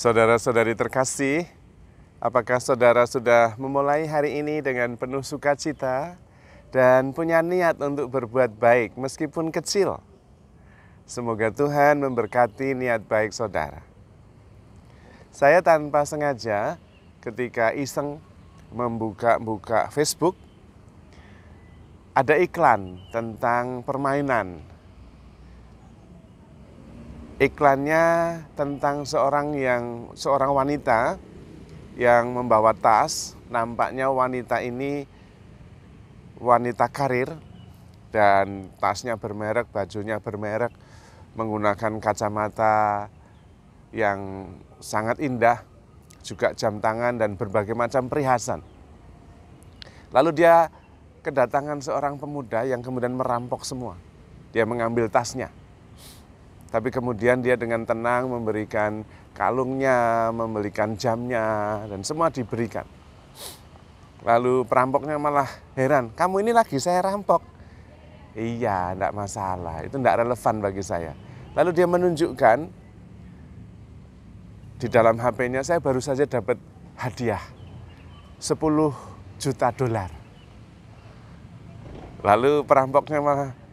Saudara-saudari terkasih, apakah saudara sudah memulai hari ini dengan penuh sukacita dan punya niat untuk berbuat baik meskipun kecil? Semoga Tuhan memberkati niat baik saudara. Saya tanpa sengaja ketika iseng membuka Facebook, ada iklan tentang permainan. Iklannya tentang seorang wanita yang membawa tas. Nampaknya wanita ini wanita karir dan tasnya bermerek, bajunya bermerek, menggunakan kacamata yang sangat indah, juga jam tangan dan berbagai macam perhiasan. Lalu dia kedatangan seorang pemuda yang kemudian merampok semua. Dia mengambil tasnya. Tapi kemudian dia dengan tenang memberikan kalungnya, memberikan jamnya, dan semua diberikan. Lalu perampoknya malah heran, kamu ini lagi saya rampok. Iya, enggak masalah, itu enggak relevan bagi saya. Lalu dia menunjukkan, di dalam HP-nya saya baru saja dapat hadiah, 10 juta dolar. Lalu perampoknya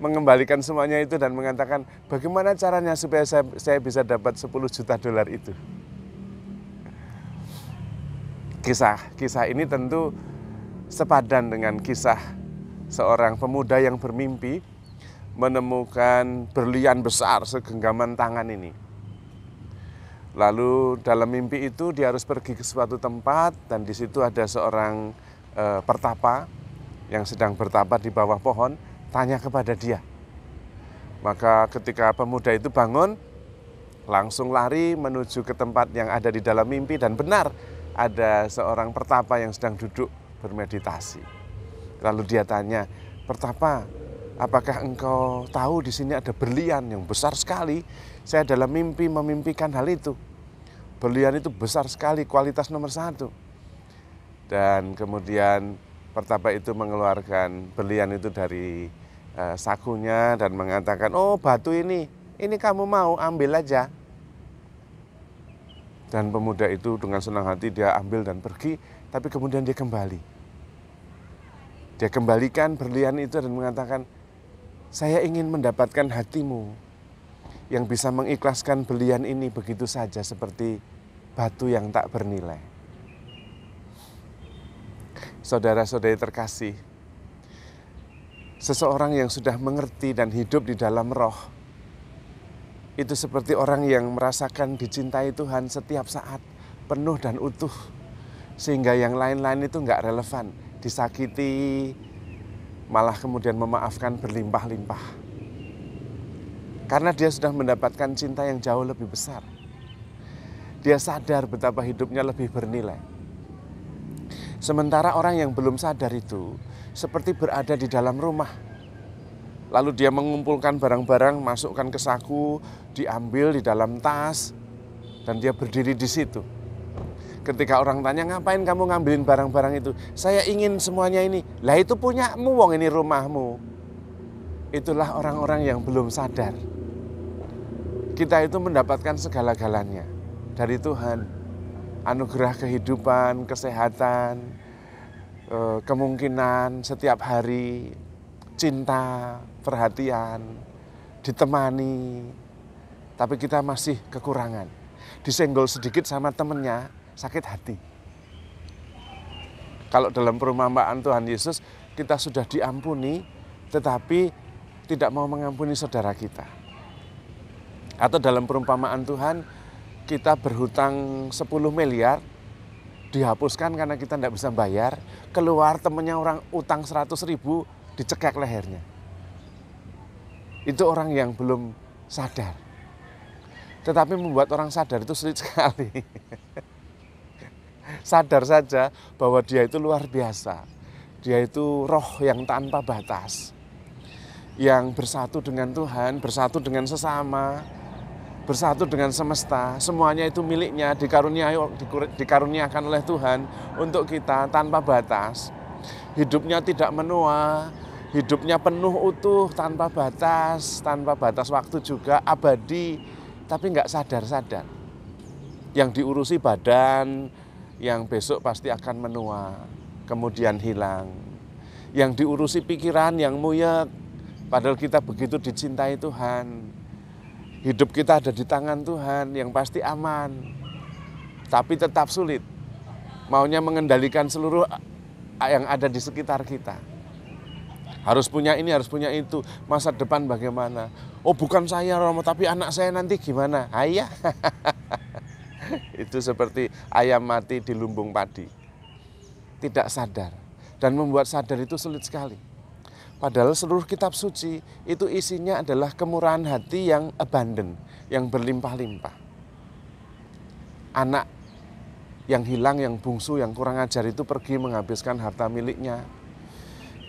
mengembalikan semuanya itu dan mengatakan, bagaimana caranya supaya saya bisa dapat 10 juta dolar itu. Kisah ini tentu sepadan dengan kisah seorang pemuda yang bermimpi menemukan berlian besar segenggaman tangan ini. Lalu dalam mimpi itu dia harus pergi ke suatu tempat dan di situ ada seorang pertapa yang sedang bertapa di bawah pohon, tanya kepada dia. Maka ketika pemuda itu bangun, langsung lari menuju ke tempat yang ada di dalam mimpi dan benar ada seorang pertapa yang sedang duduk bermeditasi. Lalu dia tanya, pertapa, apakah engkau tahu di sini ada berlian yang besar sekali? Saya dalam mimpi memimpikan hal itu. Berlian itu besar sekali, kualitas nomor 1. Dan kemudian pertapa itu mengeluarkan berlian itu dari sakunya dan mengatakan, oh batu ini kamu mau ambil aja. Dan pemuda itu dengan senang hati dia ambil dan pergi, tapi kemudian dia kembali. Dia kembalikan berlian itu dan mengatakan, saya ingin mendapatkan hatimu yang bisa mengikhlaskan berlian ini begitu saja seperti batu yang tak bernilai. Saudara-saudari terkasih, seseorang yang sudah mengerti dan hidup di dalam roh, itu seperti orang yang merasakan dicintai Tuhan setiap saat, penuh dan utuh, sehingga yang lain-lain itu enggak relevan, disakiti, malah kemudian memaafkan berlimpah-limpah. Karena dia sudah mendapatkan cinta yang jauh lebih besar. Dia sadar betapa hidupnya lebih bernilai. Sementara orang yang belum sadar itu seperti berada di dalam rumah. Lalu dia mengumpulkan barang-barang, masukkan ke saku, diambil di dalam tas, dan dia berdiri di situ. Ketika orang tanya, ngapain kamu ngambilin barang-barang itu? Saya ingin semuanya ini. Lah itu punyamu, wong ini rumahmu. Itulah orang-orang yang belum sadar. Kita itu mendapatkan segala-galanya dari Tuhan. Anugerah kehidupan, kesehatan, kemungkinan setiap hari, cinta, perhatian, ditemani. Tapi kita masih kekurangan. Disenggol sedikit sama temennya, sakit hati. Kalau dalam perumpamaan Tuhan Yesus, kita sudah diampuni, tetapi tidak mau mengampuni saudara kita. Atau dalam perumpamaan Tuhan, kita berhutang 10 miliar, dihapuskan karena kita tidak bisa bayar, keluar temennya orang utang 100 ribu, dicekek lehernya. Itu orang yang belum sadar. Tetapi membuat orang sadar itu sulit sekali. Sadar saja bahwa dia itu luar biasa. Dia itu roh yang tanpa batas. Yang bersatu dengan Tuhan, bersatu dengan sesama, bersatu dengan semesta, semuanya itu miliknya, dikaruniakan oleh Tuhan untuk kita tanpa batas. Hidupnya tidak menua, hidupnya penuh utuh, tanpa batas waktu juga, abadi, tapi nggak sadar-sadar. Yang diurusi badan, yang besok pasti akan menua, kemudian hilang. Yang diurusi pikiran, yang muyek, padahal kita begitu dicintai Tuhan. Hidup kita ada di tangan Tuhan, yang pasti aman. Tapi tetap sulit. Maunya mengendalikan seluruh yang ada di sekitar kita. Harus punya ini, harus punya itu. Masa depan bagaimana? Oh bukan saya Romo, tapi anak saya nanti gimana? Ayah. Itu seperti ayam mati di lumbung padi. Tidak sadar. Dan membuat sadar itu sulit sekali. Padahal seluruh kitab suci itu isinya adalah kemurahan hati yang abundant, yang berlimpah-limpah. Anak yang hilang, yang bungsu, yang kurang ajar itu pergi menghabiskan harta miliknya.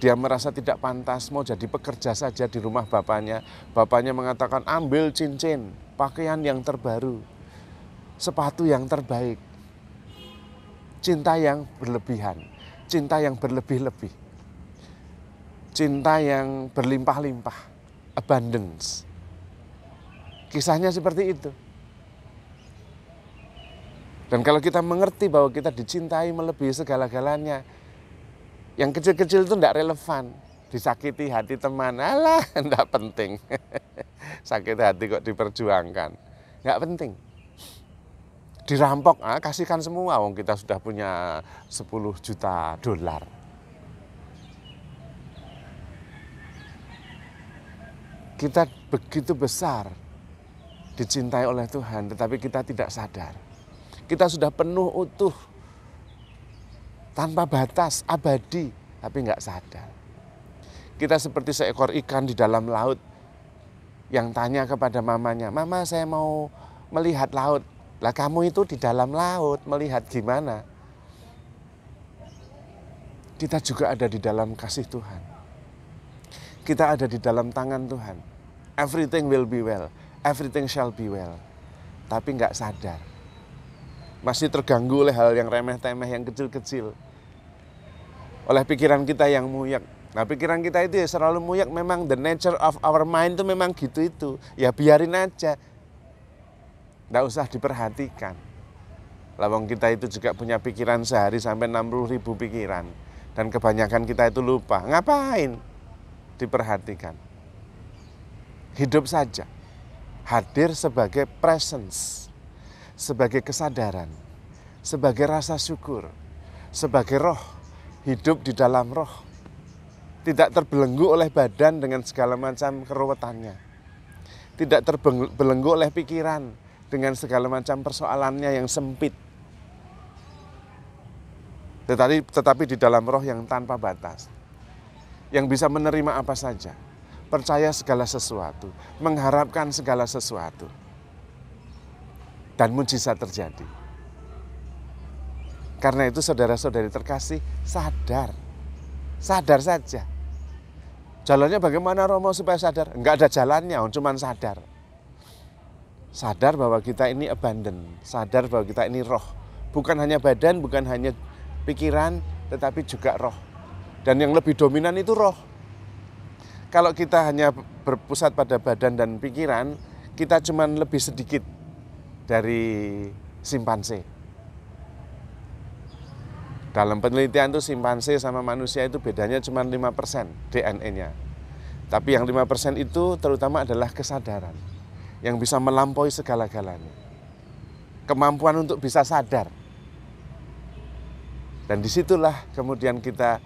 Dia merasa tidak pantas, mau jadi pekerja saja di rumah bapaknya. Bapaknya mengatakan ambil cincin, pakaian yang terbaru, sepatu yang terbaik. Cinta yang berlebihan, cinta yang berlebih-lebih. Cinta yang berlimpah-limpah, abundance. Kisahnya seperti itu. Dan kalau kita mengerti bahwa kita dicintai melebihi segala-galanya, yang kecil-kecil itu tidak relevan. Disakiti hati teman, alah tidak penting. Sakit hati kok diperjuangkan, nggak penting. Dirampok, kasihkan semua, wong kita sudah punya 10 juta dolar. Kita begitu besar dicintai oleh Tuhan, tetapi kita tidak sadar. Kita sudah penuh utuh, tanpa batas, abadi, tapi nggak sadar. Kita seperti seekor ikan di dalam laut yang tanya kepada mamanya, Mama saya mau melihat laut. Lah kamu itu di dalam laut, melihat gimana? Kita juga ada di dalam kasih Tuhan. Kita ada di dalam tangan Tuhan. Everything will be well, everything shall be well. Tapi nggak sadar. Masih terganggu oleh hal yang remeh-temeh, yang kecil-kecil. Oleh pikiran kita yang muyak. Nah pikiran kita itu ya selalu muyak, memang the nature of our mind itu memang gitu itu. Ya biarin aja. Nggak usah diperhatikan. Lawang kita itu juga punya pikiran sehari sampai 60.000 pikiran. Dan kebanyakan kita itu lupa. Ngapain diperhatikan? Hidup saja. Hadir sebagai presence. Sebagai kesadaran. Sebagai rasa syukur. Sebagai roh. Hidup di dalam roh. Tidak terbelenggu oleh badan dengan segala macam keruwetannya. Tidak terbelenggu oleh pikiran dengan segala macam persoalannya yang sempit. Tetapi di dalam roh yang tanpa batas. Yang bisa menerima apa saja. Percaya segala sesuatu. Mengharapkan segala sesuatu. Dan mujizat terjadi. Karena itu saudara-saudari terkasih, sadar. Sadar saja. Jalannya bagaimana Romo supaya sadar? Enggak ada jalannya, cuma sadar. Sadar bahwa kita ini abundant, sadar bahwa kita ini roh. Bukan hanya badan, bukan hanya pikiran, tetapi juga roh. Dan yang lebih dominan itu roh. Kalau kita hanya berpusat pada badan dan pikiran, kita cuma lebih sedikit dari simpanse. Dalam penelitian itu simpanse sama manusia itu bedanya cuma 5% DNA-nya. Tapi yang 5% itu terutama adalah kesadaran. Yang bisa melampaui segala-galanya. Kemampuan untuk bisa sadar. Dan disitulah kemudian kita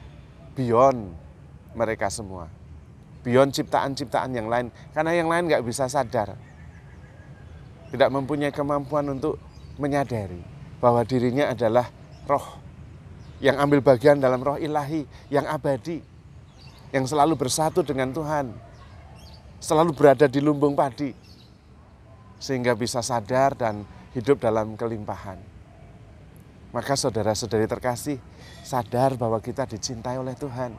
beyond mereka semua. Beyond ciptaan-ciptaan yang lain. Karena yang lain nggak bisa sadar. Tidak mempunyai kemampuan untuk menyadari bahwa dirinya adalah roh. Yang ambil bagian dalam roh ilahi, yang abadi. Yang selalu bersatu dengan Tuhan. Selalu berada di lumbung padi. Sehingga bisa sadar dan hidup dalam kelimpahan. Maka saudara-saudari terkasih, sadar bahwa kita dicintai oleh Tuhan.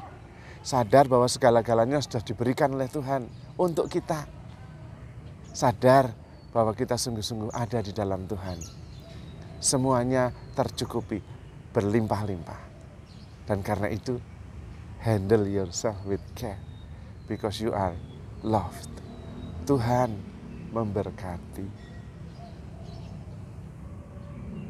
Sadar bahwa segala-galanya sudah diberikan oleh Tuhan untuk kita. Sadar bahwa kita sungguh-sungguh ada di dalam Tuhan. Semuanya tercukupi, berlimpah-limpah. Dan karena itu, handle yourself with care. Because you are loved. Tuhan memberkati.